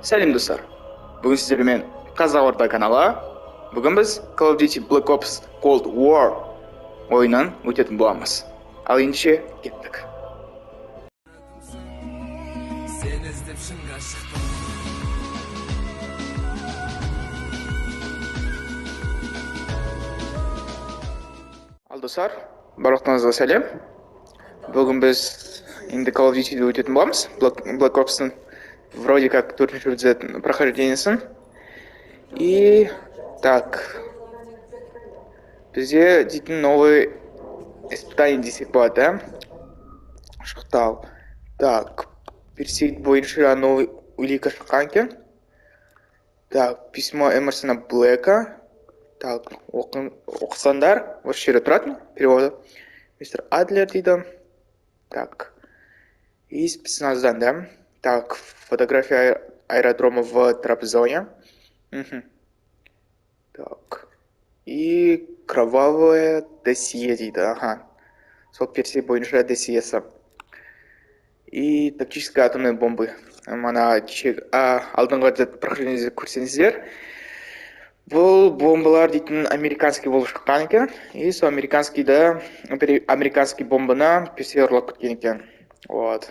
Сәлем достар. Бүгін сіздермен Қазақ Орта каналы. Бүгін біз Call of Duty Black Ops Cold War ойынын өтетін боламыз. Ал ендеше кеттік. Сен іздеп шыңға шықтым. Ал достар, барлықтарыңызға сәлем. Бүгін біз енді Call of Duty'ді өтетін боламыз. Black Ops'тың вроде как 4-ші прохождениесін. И так, бізде дейтін новый испытание десек болады, да? Шықтау. Так, персейт бойынша новый улика шыққан екен. Так, письмо Эмерсона Блэка. Так, оқысаңдар, осы жерде тұратын переводы. Мистер Адлер дейді. Так, и спецназдан, да? Так, фотография аэродрома в Трабзоне. Так, и кровавое досье дейді, ага. Сол персей бойынша досьесі. И тактическая атомная бомбы. Мана алдыңғы прохождениеде көрсеңіздер. Бұл бомбалар дейтін американский болып шыққан екен. И сол американский бомбаны персей ұрлап кеткен екен. Вот.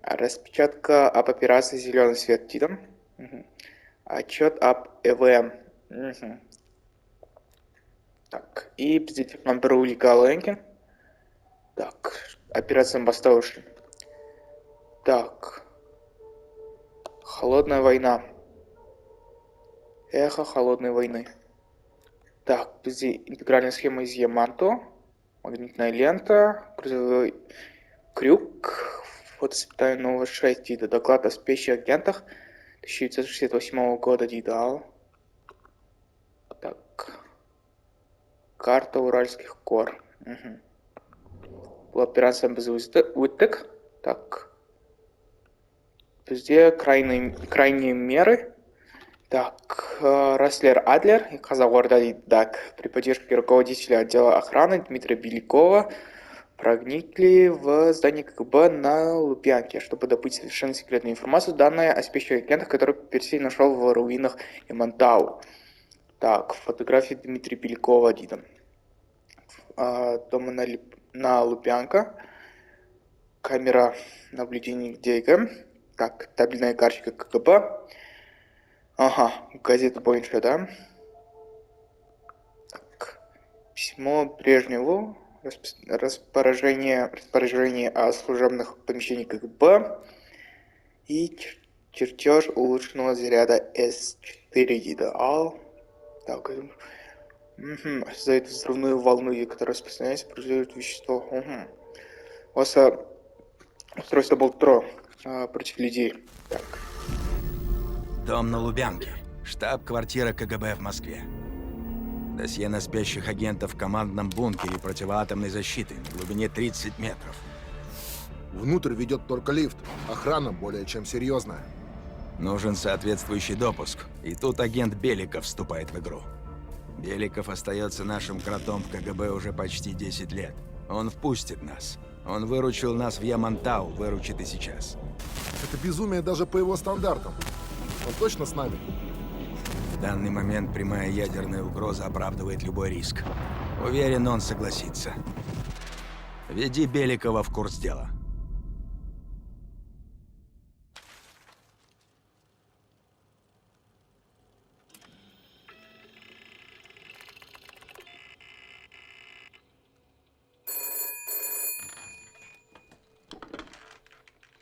Распечатка об операции «Зеленый свет» дейді. Отчет об ЭВМ. Так, и бізде тек бір улика алайын екен. Так, операцияны бастау үшін. Так, холодная война. Эхо холодной войны. Так, бізде интегральная схема из Яманто, магнитная лента, грузовой крюк, фотоспитание нового 6 дейді. Доклад о спящих агентах 1968 года дейді. Так, карта Уральских гор. Бұл операция біз өттік. Так, бізде крайние меры. Так, Расслер Адлер и Қазақ Орда дейді. Так, при поддержке руководителя отдела охраны Дмитрия Белякова проникли в здание КГБ на Лубянке, чтобы добыть совершенно секретную информацию, данные о спящих агентах, которые Персей нашел в руинах Ямантау. Так, фотографии Дмитрия Белякова дейді. Дома на Лубянка. Камера наблюдения где-то. Так, табельная карточка КГБ. Ага, газета бойынша, да? Так, письмо Брежневу, распоряжение о служебных помещениях КГБ и чертеж улучшенного заряда С4 ДИДАЛ. Так, создает взрывную волну, которая распространяется, производит вещество. Устройство Болтро против людей. Так. Дом на Лубянке. Штаб-квартира КГБ в Москве. Досье на спящих агентов в командном бункере противоатомной защиты в глубине 30 метров. Внутрь ведет только лифт. Охрана более чем серьезная. Нужен соответствующий допуск. И тут агент Беликов вступает в игру. Беликов остается нашим кротом в КГБ уже почти 10 лет. Он впустит нас. Он выручил нас в Ямантау, выручит и сейчас. Это безумие даже по его стандартам. Он точно с нами? В данный момент прямая ядерная угроза оправдывает любой риск. Уверен, он согласится. Веди Беликова в курс дела.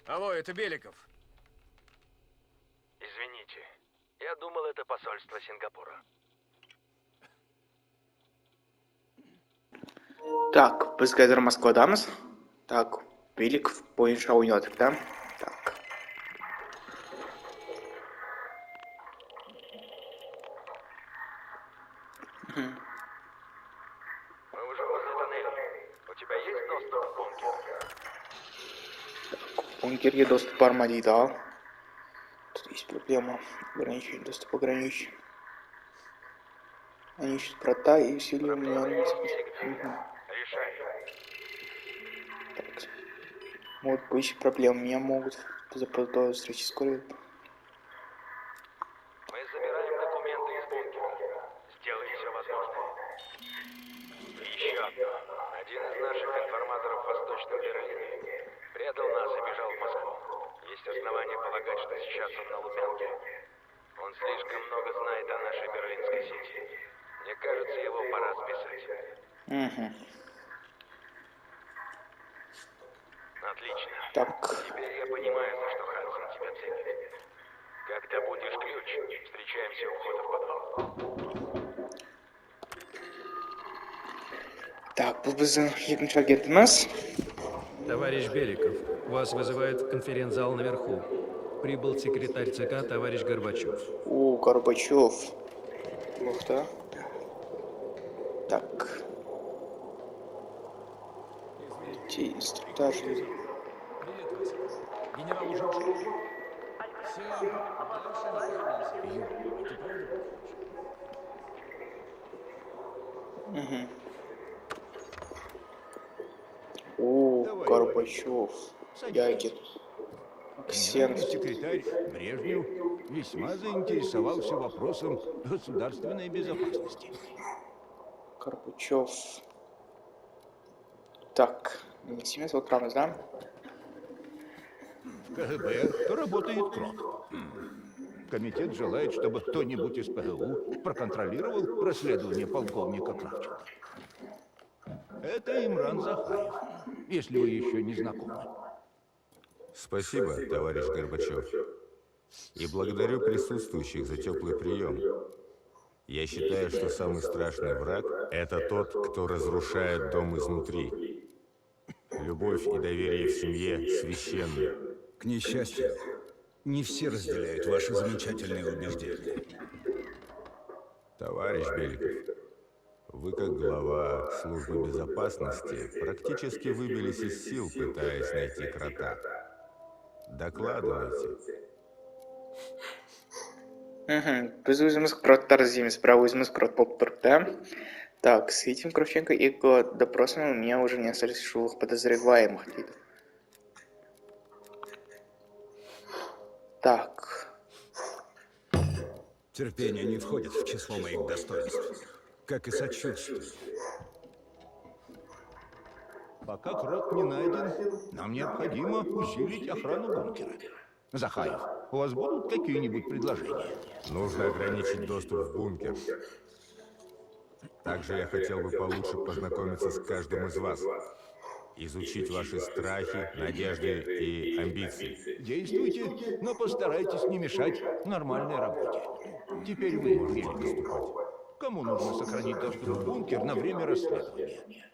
Алло, это Беликов. Извините, я думал, это посольство Сингапура. Так, біз қазір Москвадамыз. Так, Беликов бойынша ойнадық, да? Так. Мы уже возле тоннеля. У тебя есть доступ к бункеру? Так, бункерге доступ бар ма дейді, ал? Тут есть проблема. Ограничение, доступ ограничен. Они ищут крота и усиливают меня. Решай. Так. Могут быть проблемы. Меня могут заподозрить вскоре. сейчас он на Лубянке. Он слишком много знает о нашей берлинской сети. Мне кажется, его пора списать. Угу. Отлично. Так, Теперь я понимаю, за что Хадсон тебя ценит. Когда будешь ключ, встречаемся у входа в подвал. так, был бы екінші агентіміз. Товарищ Беликов, вас вызывает конференц-зал наверху. Прибыл секретарь ЦК, товарищ Горбачев. О, Горбачев. Ух ты. Так. Те инструктаж. Генерал уже ушел. Все Угу. О, Горбачев. Ягин. Ксен. Секретарь Брежнев весьма заинтересовался вопросом государственной безопасности. Горбачев. Так, Семен вот правильно знаем. В КГБ работает крот. Комитет желает, чтобы кто-нибудь из ПГУ проконтролировал расследование полковника Кравченко. Это Имран Захаев, если вы еще не знакомы. Спасибо, товарищ Горбачев. И благодарю присутствующих за теплый прием. Я считаю, что самый страшный враг – это тот, кто разрушает дом изнутри. Любовь и доверие в семье священны. К несчастью, не все разделяют ваши замечательные убеждения. Товарищ Беликов, вы как глава службы безопасности практически выбились из сил, пытаясь найти крота. Докладывайте. Біз өзіміз кроттар іздейміз, бірақ өзіміз крот болып тұрып, да? Так, с этим Кравченко и допросом у меня уже не остались живых подозреваемых. Так. Терпение не входит в число моих достоинств, как и сочувствие. Пока крот не найден, нам необходимо усилить охрану бункера. Захаев, у вас будут какие-нибудь предложения? Нужно ограничить доступ в бункер. Также я хотел бы получше познакомиться с каждым из вас. Изучить ваши страхи, надежды и амбиции. Действуйте, но постарайтесь не мешать нормальной работе. Теперь вы можете выступать. Кому нужно сохранить доступ в бункер на время расследования?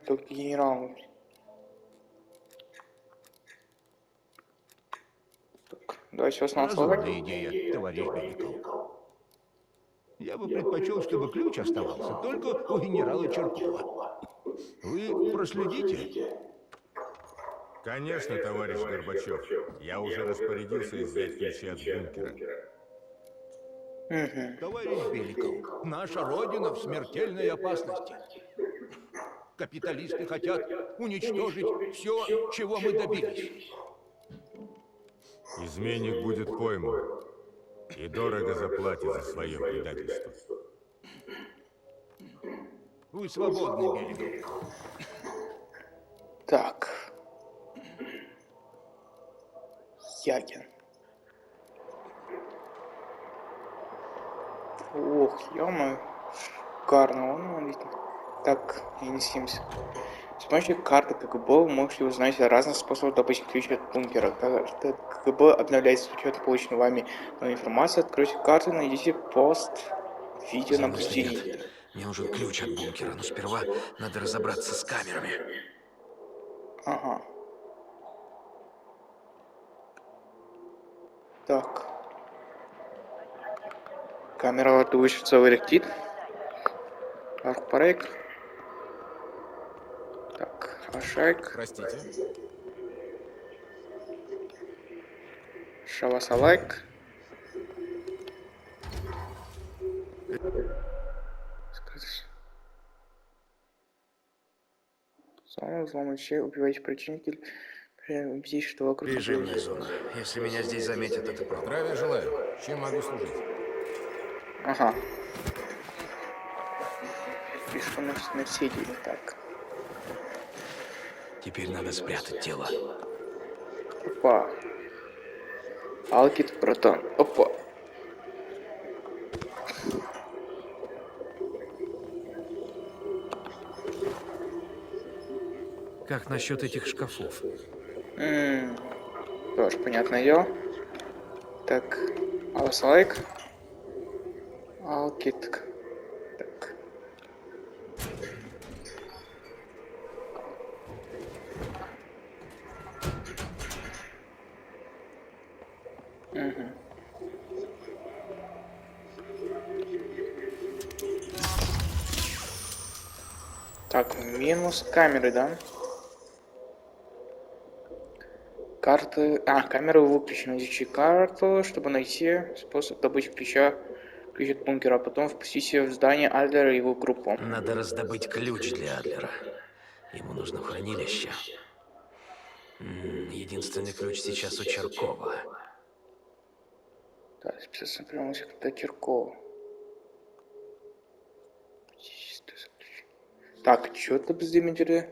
Тут генерал. Так, давайте основном слове. Разумная идея, товарищ Беликов. Я бы предпочел, чтобы ключ оставался только у генерала Черкова. Вы проследите? Конечно, товарищ Горбачев. Я уже распорядился изъять ключи от бункера. Товарищ Беликов, наша Родина в смертельной опасности. Капиталисты хотят уничтожить все, чего мы добились. Изменник будет пойман и дорого заплатит за свое предательство. Вы свободны, Беликов. Так. Ягин. Ох, ё-моё. Шикарно, он видно. Так, я не 70. С помощью карты КГБ вы можете узнать о разных способах добычи ключа от бункера. Карта КГБ обновляется с учетом полученной вами новой информации. Откройте карту, найдите пост видеонаблюдения. Мне нужен ключ от бункера, но сперва надо разобраться с камерами. Ага. Так. Камера вышится вылетит. Арк-проект. Так, Ашайк. Простите. Шавасалайк. Зона взлом вещей, убивайте противника. Убедитесь, что вокруг... Режимная зона. Если меня здесь заметят, это правда. Здравия желаю. Чем могу служить? Ага. Пришло на все дели. Так. Теперь надо спрятать тело. Опа. Алкит протон. Опа. Как насчет этих шкафов? Тоже понятное дело. Так. Алсалайк. Алкит. Так. Так, минус камеры, да? Карты... камеры выключены. Изучи карту, чтобы найти способ добыть ключ от бункера, а потом впустить в здание Адлера и его группу. Надо раздобыть ключ для Адлера. Ему нужно в хранилище. Единственный ключ сейчас у Черкова. Да, специально прямо до Киркова. Так, что это без Димитри?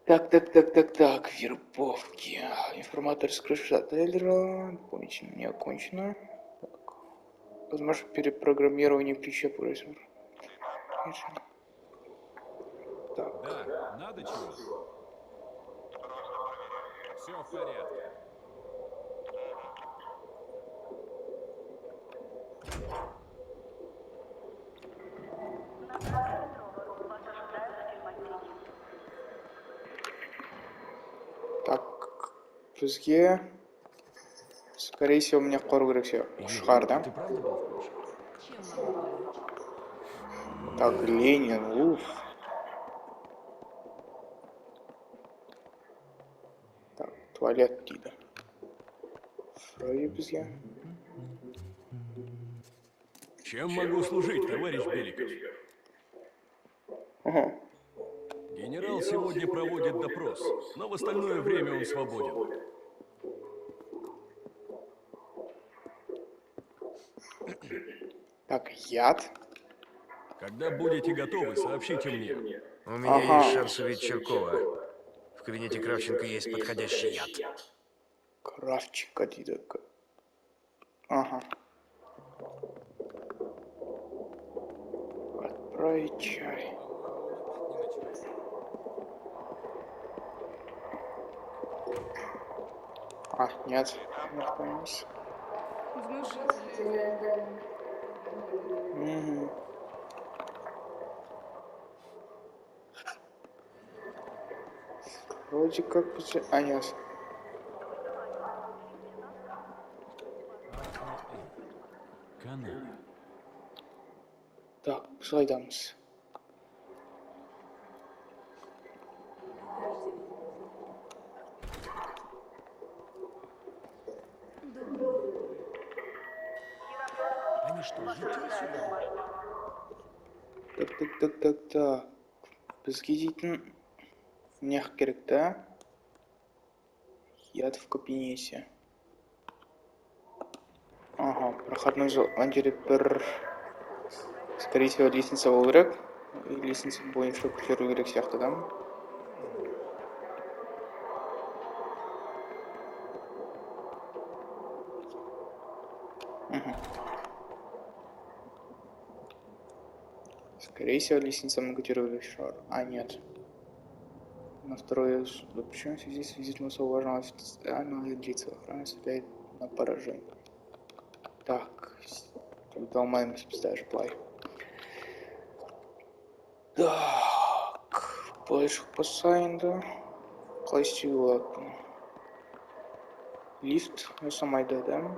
Так, вербовки. Информатор с крыши Адлера. Дополнительно не окончено. Так. Возможно, перепрограммирование ключа по рейсу. Так. Да, надо чего? Все в порядке. Так, плюсге. Скорее всего, у меня кору все. Шхар, да? Так, Ленин, Луф. Так, туалет Дида. Фрейди плюсге. Чем могу служить, товарищ Беликов? Ага. Генерал сегодня проводит допрос, но в остальное время он свободен. Так, яд. Когда будете готовы, сообщите мне. У меня есть шанс увидеть Черкова. В кабинете Кравченко есть подходящий яд. Кравченко, Дида. Ага. Отправить чай. Нет, не понимаешь. Вроде как... нет. Так, слайдамс. Так. Бізге дейтін неғ керек, да? Яд в кабинете. Ага, проходной зал. Антирепер. Скорее всего, лестница болу керек. Лестница бойынша көтеру керек сияқты, да? Скорее всего, лестница мутирует шар. Нет. На второе... Почему в связи с визитом особо важного официального лица охраны стреляет на поражение? Так. Долмаем даже плай. Так. Больше посайнда. Классила. Лифт. Ну, сама ида, да?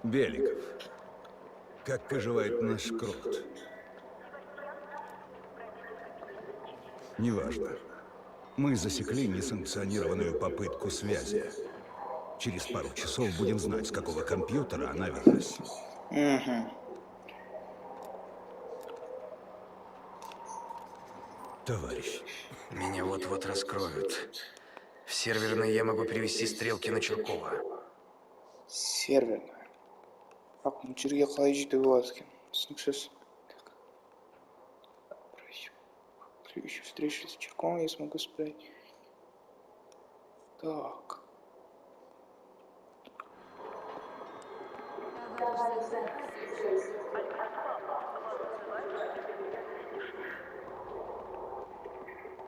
Беликов, как поживает наш крот? Неважно. Мы засекли несанкционированную попытку связи. Через пару часов будем знать, с какого компьютера она велась. товарищ. Меня вот-вот раскроют. В серверной я могу перевести стрелки на Чуркова. Серверная. Так, ну жерге қалай жетуге болады екен? Түсініксіз. При еще встрече с Чурковым я смогу спрятать. Так.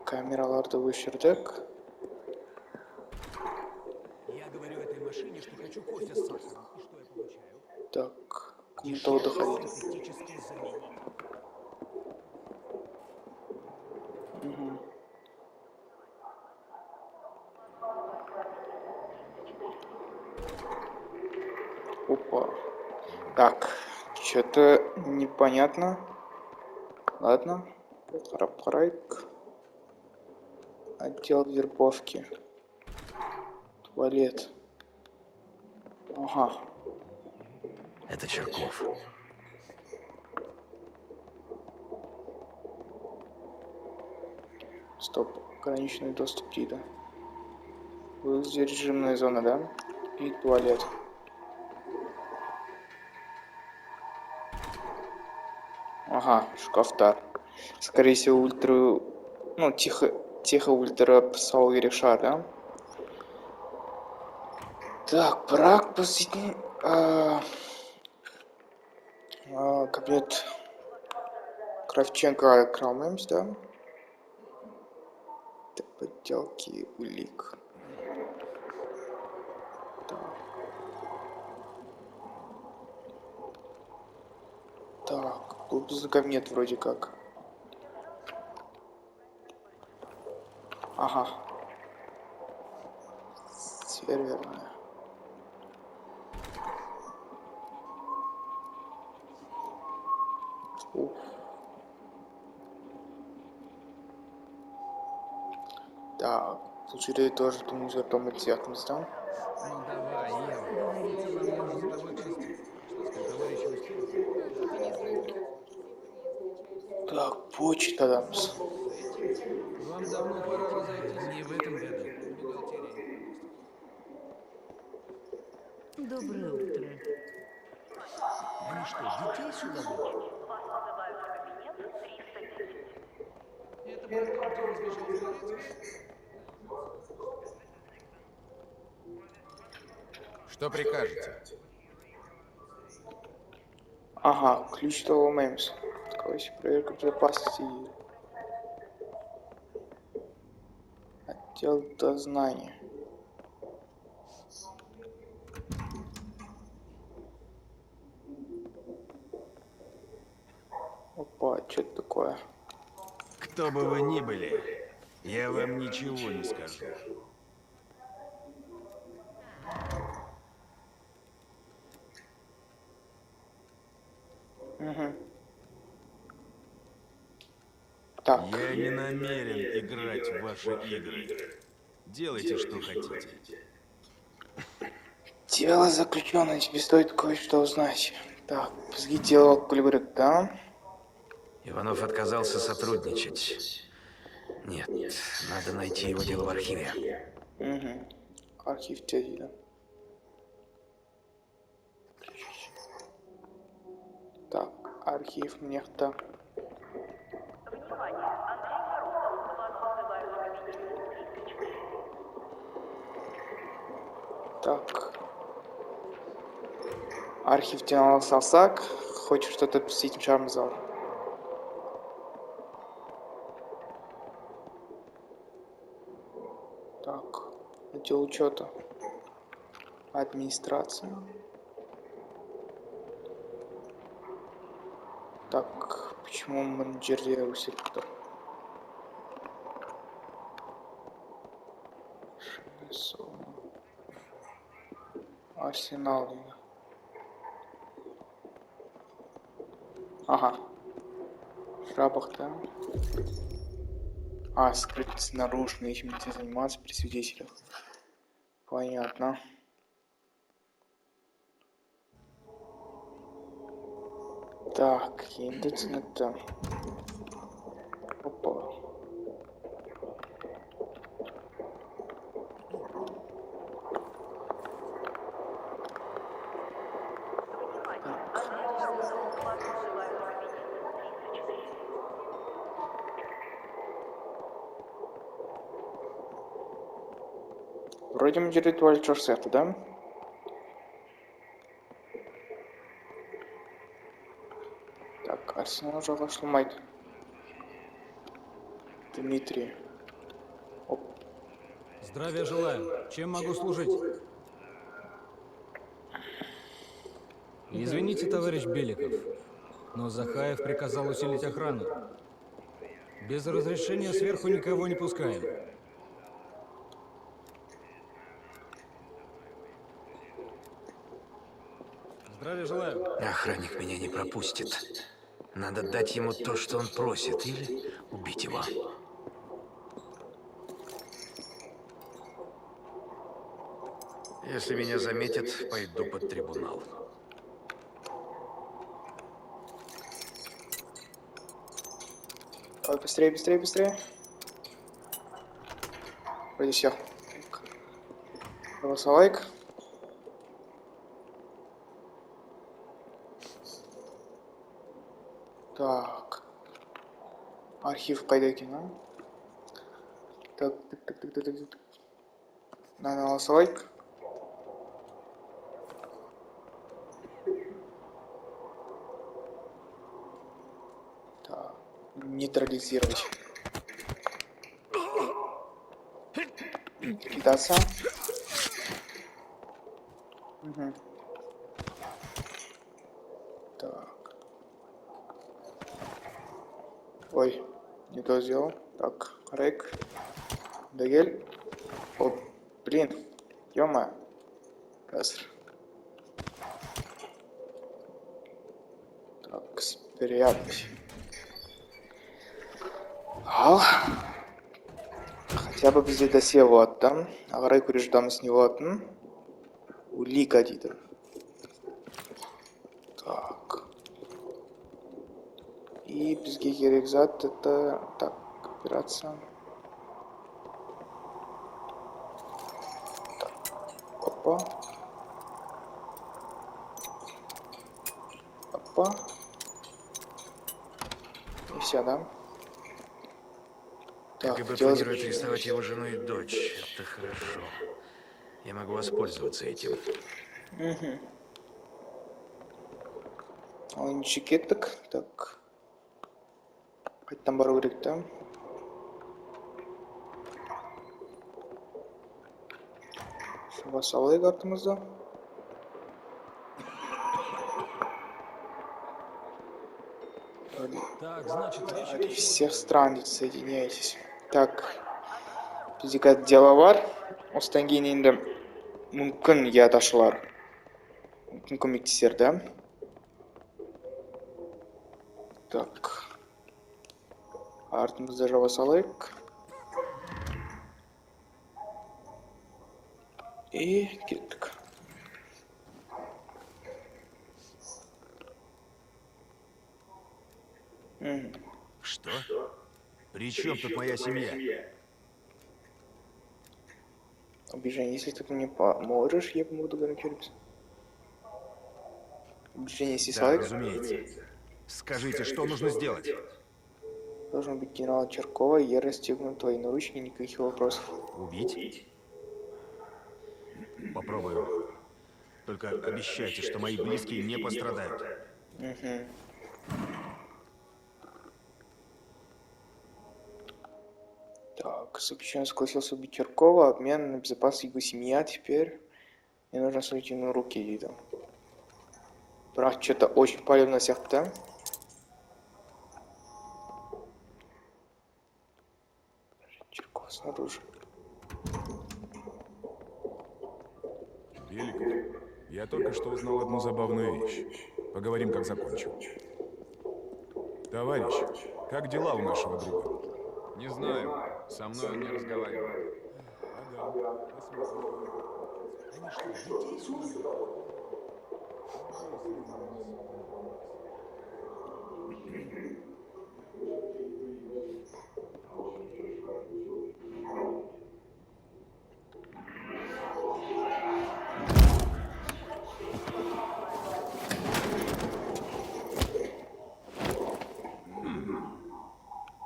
Камераларды өшірдік. Я говорю этой машине, что хочу кофе с сахаром. И что я получаю? Так, комната отдыха. Синтетический заменитель. Опа. Так, что-то непонятно. Ладно. Қарап-қарайық. Отдел вербовки. Туалет. Ага. Это Чурков. Стоп. Ограниченный доступ ТИДа. Здесь режимная зона, да? И туалет. Ага, шкафтар. Скорее всего, ультра... Ну, тихо ультра псал реша, да? Так, брак посетитель... Кабинет Кравченко Крамэмс, да? Это подделки улик. Так, тут за кабинет вроде как. Ага. Серверная. Уф. Так, тут жерде тоже думаю, зато текнеміз, да? Ну давай, Ева. Нам нужно с тобой чистить. Что сказать, товарищ Устинов? Так, почта дамыз. Вам давно пора разойтись. Не в этом году. Бухгалтерия. Доброе утро. Они что, детей сюда водят? Это бухгалтер сбежал из Дворецкого. Что прикажете? Ага, ключ того Мэмс. Такая проверка безопасности. Отдел дознания. Опа, что это такое? Кто бы вы ни были, я вам ничего не скажу. Угу. Так. Я не намерен играть в ваши игры. Делайте, что хотите. Дело заключенное, тебе стоит кое-что узнать. Так, взлетел Кулибрык, да? Иванов отказался сотрудничать. Нет, надо найти его дело в архиве. Угу. Архив дяди, да? Так, архив нехта. Так. Архив Тинала Салсак. Хочешь что-то посетить Шармзал? Так. Отдел учета. Администрация. Так, почему менеджер усилит? Арсенал. Ага. Шрабах, да? А, скрыть снаружи, этим нельзя заниматься при свидетелях. Понятно. Так, едется на там. Опа. Вроде мы ритуал Чорсета, да? Так, Арсенал уже вошел Майк. Дмитрий. Оп. Здравия желаю. Чем могу служить? Извините, товарищ Беликов, но Захаев приказал усилить охрану. Без разрешения сверху никого не пускаем. Здравия желаю. Охранник меня не пропустит. Надо дать ему то, что он просит, или убить его. Если меня заметят, пойду под трибунал. Давай быстрее, быстрее, быстрее. Вроде все. Голосовайк. Так. Архив пойдете, да? Так. На голосовайк. Так. Нейтрализировать. Кидаться. Угу. Так. Ой, не то сделал. Так, Рейк. Дагель. О, блин. Ё-моё. Каср. Так, спрятать. Хотя бы бізде досье болатын. Ағарай көре жүдамыз не болатын. Улика дейді. Так. И бізге керек зат это... Так, операция. Так. Опа. Опа. И все, да? Так, КГБ планирует арестовать его жену и дочь. Это хорошо. Я могу воспользоваться этим. Угу. Ойыншы кеттік. Так. Қайттан бару керек, да? Суға салайық артымызды. Так, значит, От всех стран соединяйтесь. Так. Бізде дела бар. Осыдан кейін енді мүмкін ядашылар. Мүмкін көмектесер, да? Так. Артымызды жаба салайық. И кеттік. Что? При чем тут моя семья? Убежание, если ты мне поможешь, я буду гарантировать. Убежание, если Да, разумеется. Скажите, что нужно сделать? Должен быть генерал Черкова, я расстегну твои наручники, никаких вопросов. Убить? Попробую. Только обещайте, что мои близкие не пострадают. Угу. Так, заключен согласился убить Черкова, обмен на безопасность его семья теперь. Мне нужно сойти на руки, видно. Брат, что-то очень палил на всех, да? Черков снаружи. Беликов, я только что узнал одну забавную вещь. Поговорим, как закончу. Товарищ, как дела у нашего друга? Не знаю. Со мной он не разговаривает. Ага. Они что, детей слушают?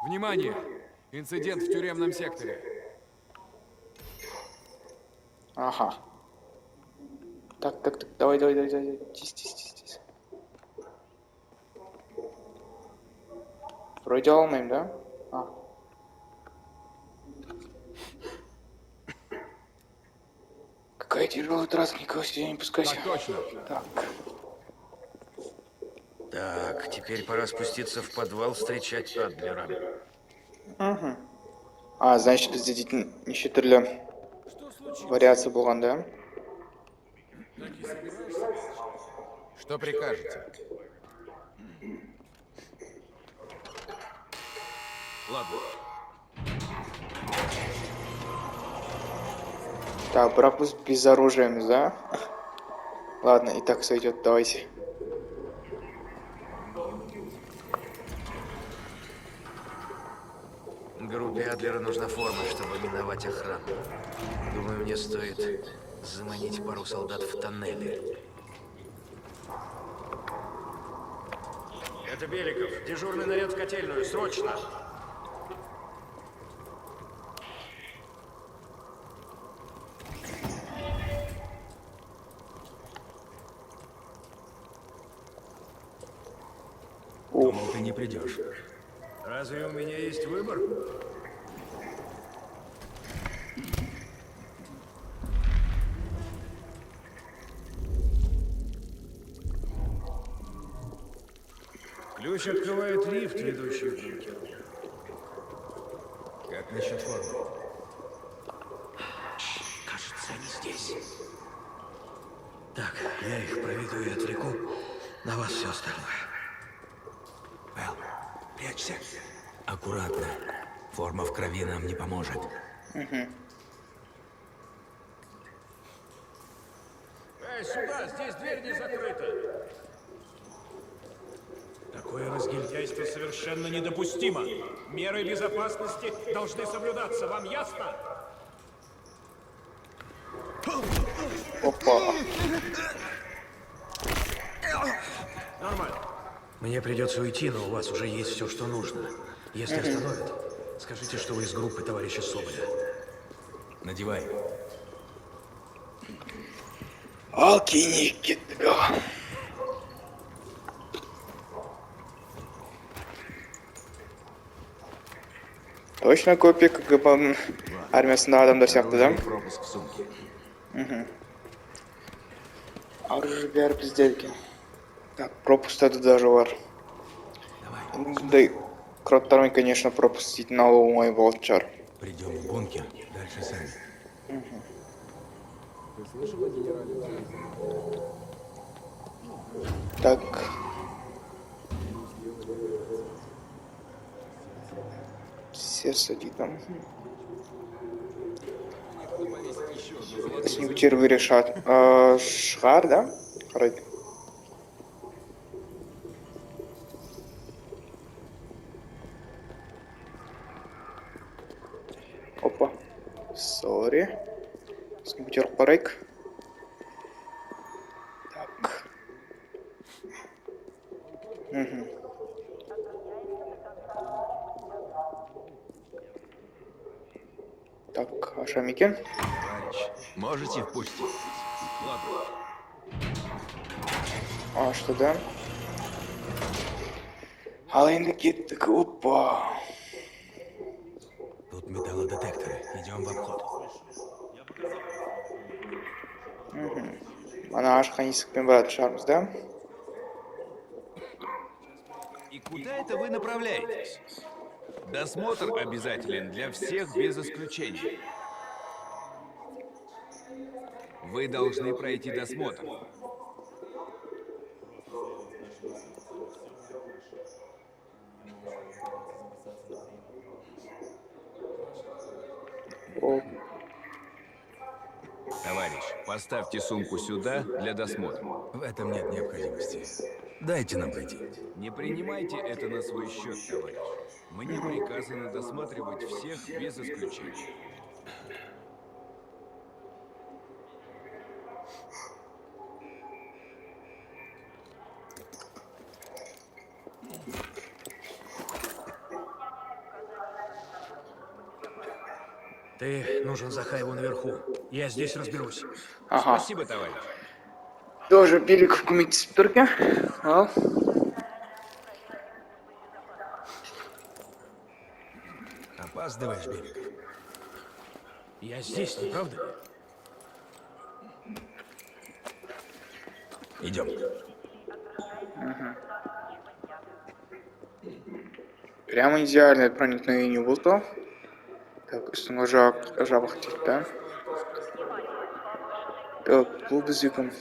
Внимание! Инцидент в тюремном секторе. Ага. Так, давай. Тиз. Вроде алмайым, да? А. Какая тяжелая трасса, никого сюда не пускайся. Так точно. Так. Так, теперь пора спуститься в подвал встречать Адлера. Угу. А, значит, здесь неше түрлі вариация болған, да? Что прикажете? Ладно. Так, пропуск без оружия, да? Ладно, и так сойдет, давайте. Группе Адлера нужна форма, чтобы миновать охрану. Думаю, мне стоит заманить пару солдат в тоннеле. Это Беликов. Дежурный наряд в котельную. Срочно! Думал, ты не придешь. Разве у меня есть выбор? Ключ открывает лифт, ведущий в бункер. Как насчет формы? Кажется, они здесь. Так, я их проведу и отвлеку. На вас все остальное. Вэл, прячься. Аккуратно. Форма в крови нам не поможет. Угу. Эй, сюда! Здесь дверь не закрыта! Такое разгильдяйство совершенно недопустимо. Меры безопасности должны соблюдаться. Вам ясно? Опа. Нормально. Мне придется уйти, но у вас уже есть все, что нужно. Если остановят, скажите, что вы из группы товарища Соболя. Надевай. Окей, Никита. Точно копия КГБ армиясында адамдар сияқты, да? Пропуск в сумке. Оружие бәрі бізде екен. Так, пропустады даже бар. Бұндай кроттармен, конечно, пропустить алу оңай болатын шығар. Придем в бункер, дальше сами. Так. Сердце там. С-нибудь решат. Шығар, да? Қарайды. Опа. Сори. С-нибудь қарайық. Так. Угу. Так, ашам екен? Товарищ, можете впустить? Ладно. А, что, да? Ал енді кеттік, опа. Тут металлодетекторы. Идем в обход. Ана ашқан есікпен баратын шығармыз, да? И куда это вы направляетесь? Досмотр обязателен для всех без исключения. Вы должны пройти досмотр. Товарищ, поставьте сумку сюда для досмотра. В этом нет необходимости. Дайте нам пройти. Не принимайте это на свой счет, товарищ. Мне приказано досматривать всех без исключения. Ты нужен Захаеву наверху. Я здесь разберусь. Ага. Спасибо, товарищ. Тоже Беликов кумит спирка. Ал. Опаздываешь, Беликов. Я здесь, не правда ли? Идем. Прямо идеальное проникновение в угол. Так, снова жаба хотеть, да? Так, клуб с языком.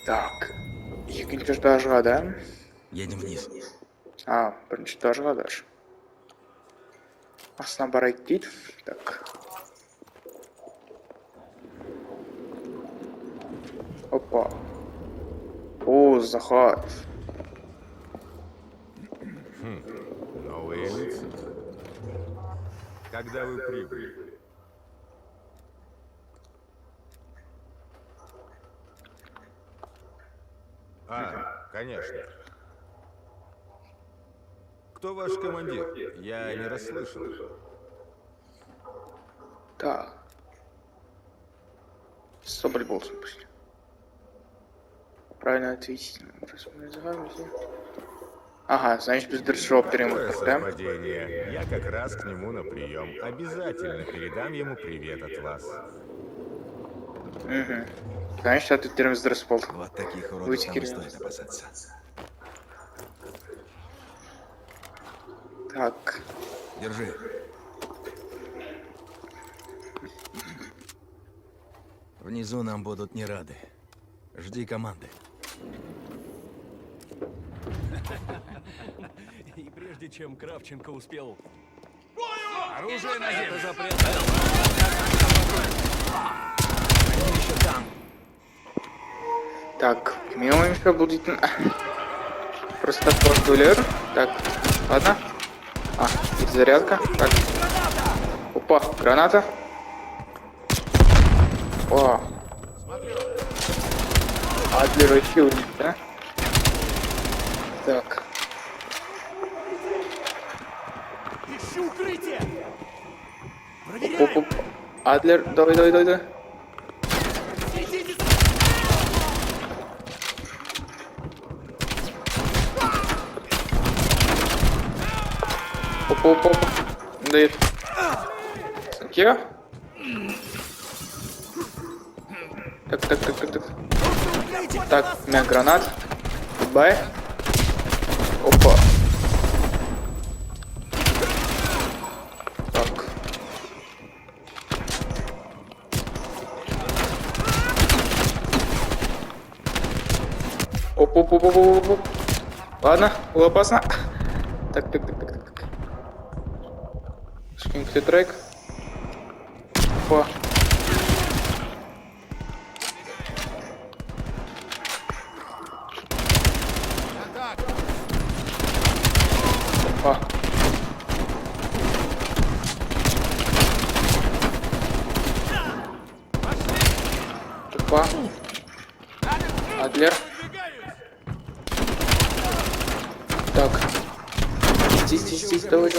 Так, екінші этажға, да? Едем вниз. А, бірінші этажға даже. Астына барайық дейді. Так. Опа. О, заход. Новые лица. Когда вы прибыли? Конечно. Кто ваш командир? Я не расслышал. Так. Соболь Болсон пусть. Правильно ответить. Ага, значит без дроптерим, Такое да? совпадение. Я как раз к нему на прием. Обязательно передам ему привет от вас. Угу. Значит, ответим без дроппол. Вот таких уродов нам стоит опасаться. Так. Держи. Внизу нам будут не рады. Жди команды. И прежде чем Кравченко успел... Оружие на землю! Они еще там. Так, мимо еще будет... Просто постулер. Так, ладно. А, зарядка. Так. Опа, граната. О. Адлер хилник, да? Так. Ищи укрытие! Оп. Адлер, давай. Оп. Дает. Кира? Так. Так, у меня гранат. Гудбай. Опа. Так. Оп. Ладно, было опасно. Так. Скинь-ка трек. Опа. Опа. Опа. Адлер. Так. Здесь, давай.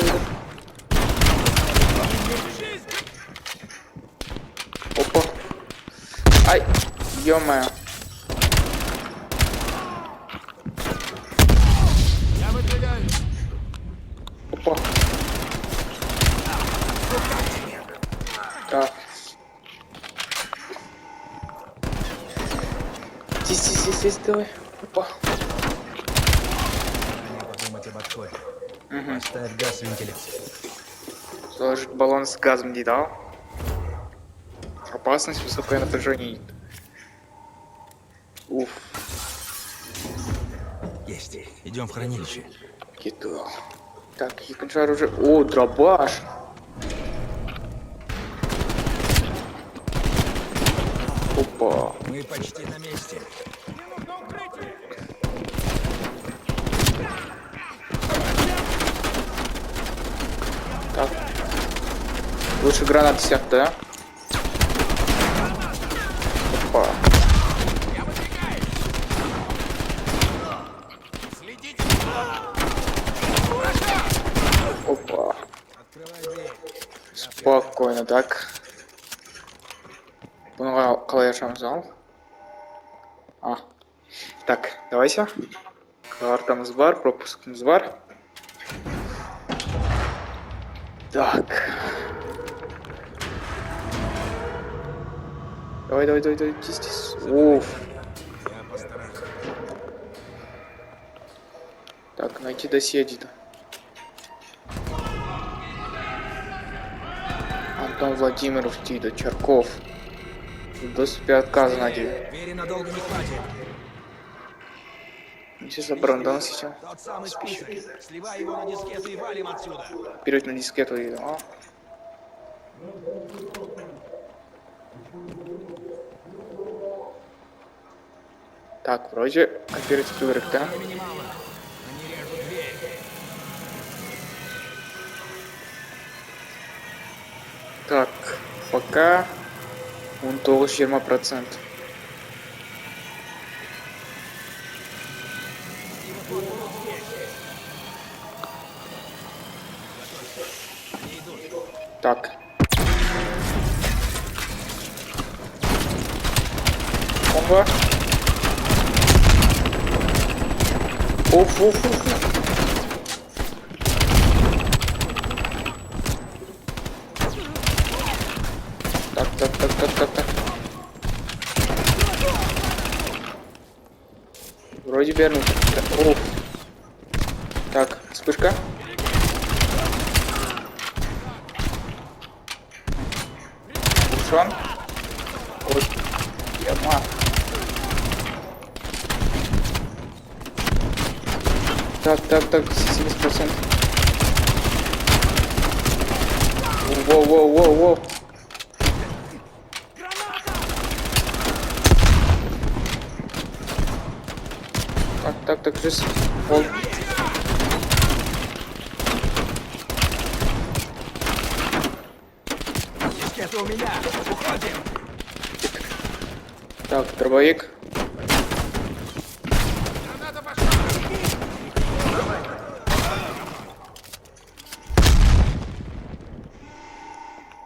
Опа. Ай, ё-моё. Опа. Так. Здесь, давай. Опа. Подумать об отходе. Поставь газ вентиляции. Заложить баллон с газом не дал. Опасность, высокое напряжение. Уф. Есть. Идем в хранилище. Кидал. Так, екінші оружие. О, дробаш. Опа. Мы почти на месте. Так. Лучше гранат всех, да? Опа. спокойно, так. Бұны қалай ашамыз ал? Так, давайте. Картамыз бар, пропускымыз бар. Так. Давай, тиз. Уф. Так, найти досье дейді. Антон Владимиров дейді, Черков. В доступе отказано дейді. Двери надолго не хватит. Ничего забрал сейчас. Тот самый список. Сливай его на дискету и валим отсюда. Вперед на дискету иду. Так, вроде оперативный рык, да? Времени мало. Они режут дверь. Так, пока он 20%. Так. Бомба. Уф. Так. Вроде вернулся. Уф. Так, вспышка. Ушан. Ой, яма. Так, 70%. Воу. Так, жизнь. Вол. Дискета у меня. Уходим. Так, дробовик.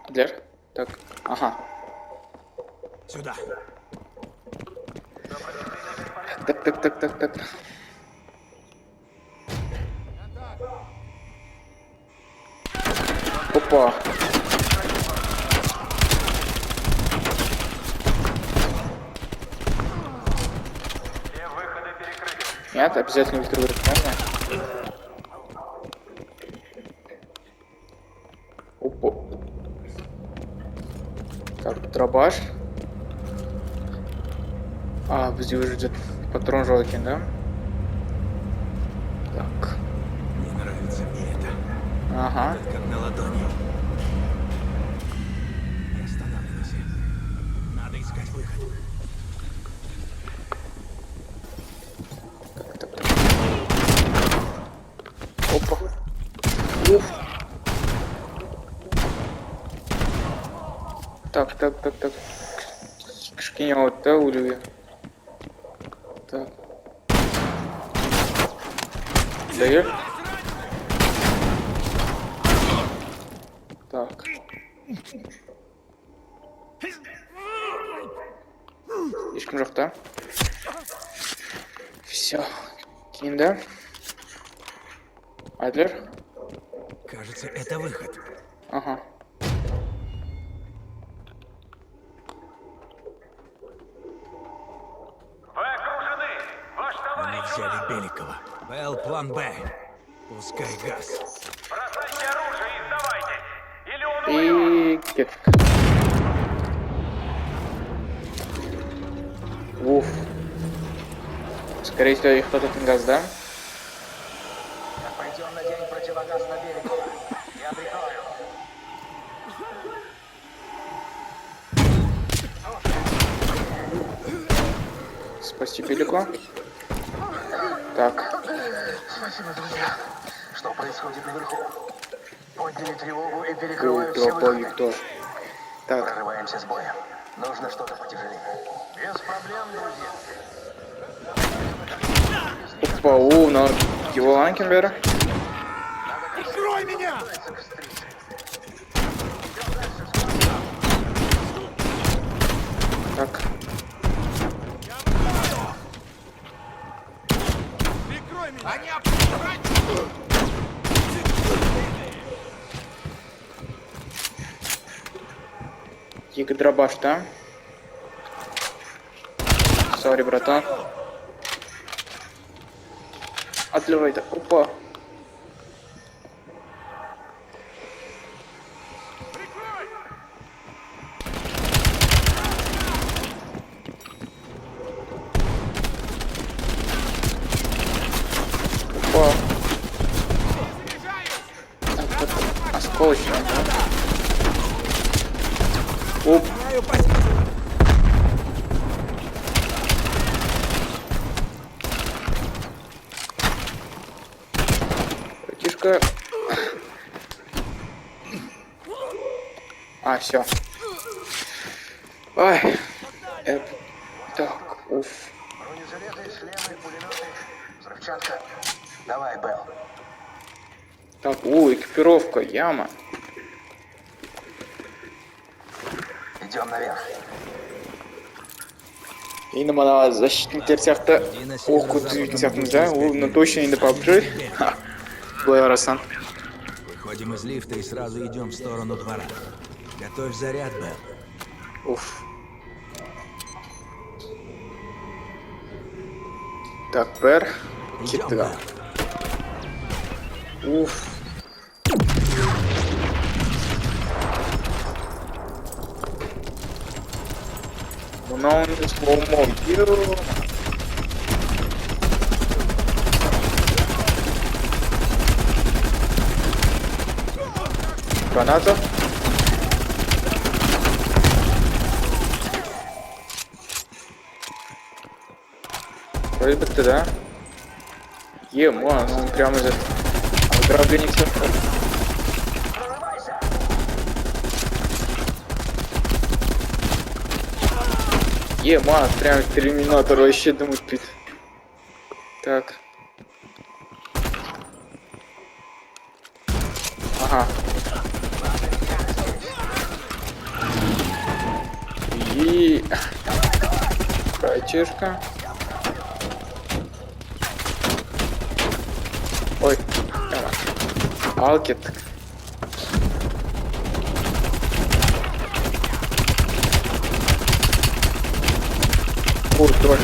Адлер? Так, ага. Сюда. Так. Опа. Нет, обязательно ультравирус, можно? Опа. Так, дробаш. Здесь уже идет патрон жалкий, да? Так. Не нравится мне это. Ага. Как на ладони. Не останавливайся. Надо искать выход. Опа. Уф. Так. Кишки вот, да, улюбе. Так. Даешь? Так. Ешкім жоқ, да? Все. Кейін, да? Адлер? Кажется, это выход. Ага. Они взяли Беликова. Белл, план Б. Пускай газ. Бросайте оружие и сдавайтесь! Или он И кет. Уф. Скорее всего, их кто-то газ, да? Пойдем на день противогаз на Беликова. Я прикрою. Спасти Белико. Так. Спасибо, друзья. Что происходит наверху? Подняли тревогу и перекрывают все выходы. Дробовик тоже. Так. Прорываемся с боем. Нужно что-то потяжелее. Без проблем, друзья. Опа, на его Ланкенбера. Прикрой меня! Так. Дробаш, да? Сори, братан. Отливай, да. Опа. Опа. Осколочный, да? Оп. Братишка. А, все. Ай. Так, уф. Бронежилеты, шлемы, пулеметы, взрывчатка. Давай, Белл. Так, экипировка, яма. Идем наверх. Yine bana защитник всяк-то окут всякому, да? Но точно не до PUBG. Ха. Благодарю, Сан. Выходим из лифта и сразу идем в сторону двора. Готовь заряд, Белл. Уф. Так, Бэр. Китра. Уф. Но он слоумо. Граната. Вроде бы ты, да? Ема, ну он прямо за... Ограбленник все. Ема, прям терминатор вообще думаю спит. Так. Ага. И... Братишка. Ой. Алкет. Кур тоже.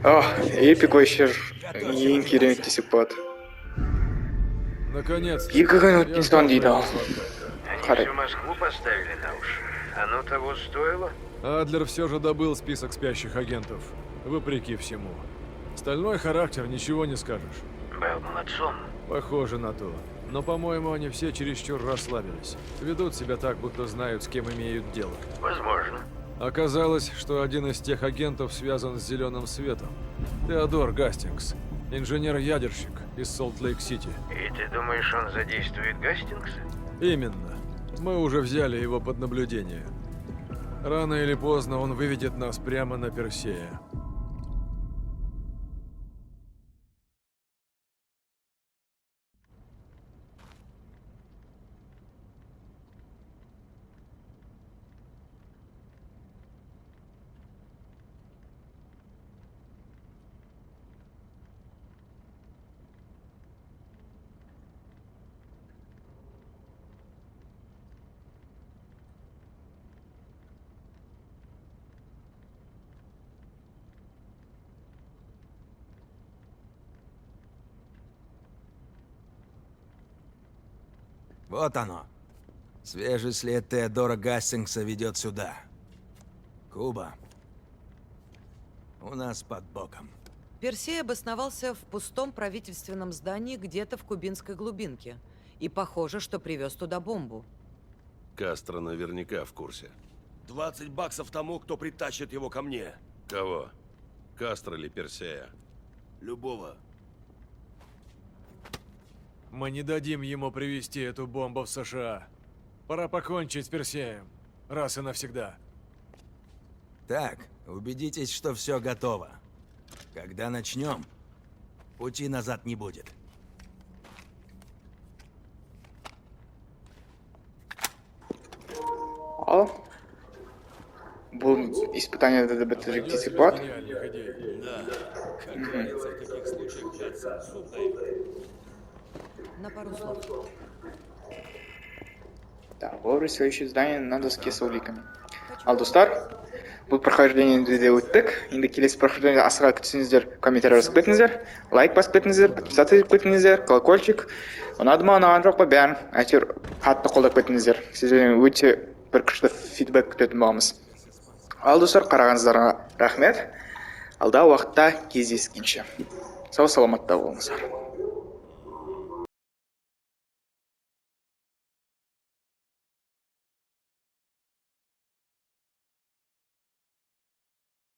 О, эпик вообще интересный сипат. Наконец-то. И какой-нибудь не сон видал. Они всю Москву поставили на уши. Оно того стоило? Адлер все же добыл список спящих агентов. Вопреки всему. Стальной характер, ничего не скажешь. Был молодцом. Похоже на то. Но, по-моему, они все чересчур расслабились. Ведут себя так, будто знают, с кем имеют дело. Возможно. Оказалось, что один из тех агентов связан с Зеленым Светом. Теодор Гастингс. Инженер-ядерщик из Солт-Лейк-Сити. И ты думаешь, он задействует Гастингса? Именно. Мы уже взяли его под наблюдение. Рано или поздно он выведет нас прямо на Персея. Вот оно. Свежий след Теодора Гастингса ведет сюда. Куба. У нас под боком. Персей обосновался в пустом правительственном здании где-то в кубинской глубинке. И похоже, что привез туда бомбу. Кастро наверняка в курсе. 20 баксов тому, кто притащит его ко мне. Кого? Кастро или Персея? Любого. Мы не дадим ему привезти эту бомбу в США. Пора покончить с Персеем. Раз и навсегда. Так, убедитесь, что все готово. Когда начнем, пути назад не будет. Ал. Бұл испытание ДДБ дисциплат. На пару слов. Да, выбрать следующее здание на доске с уликами. Ал достар, бұл прохождение де өттік. Енді келесі прохождение асыға күтсеңіздер, комментарий жазып кетіңіздер, лайк басып кетіңіздер, подписаться етіп кетіңіздер, колокольчик. Ұнады ма, ұнаған жоқ па, бәрін әйтеуір қатты қолдап кетіңіздер. Сіздерден өте бір күшті фидбэк күтетін боламыз. Ал достар, қарағаныңыздарға рахмет. Алда уақытта кездескенше. Сау саламатта болыңыздар.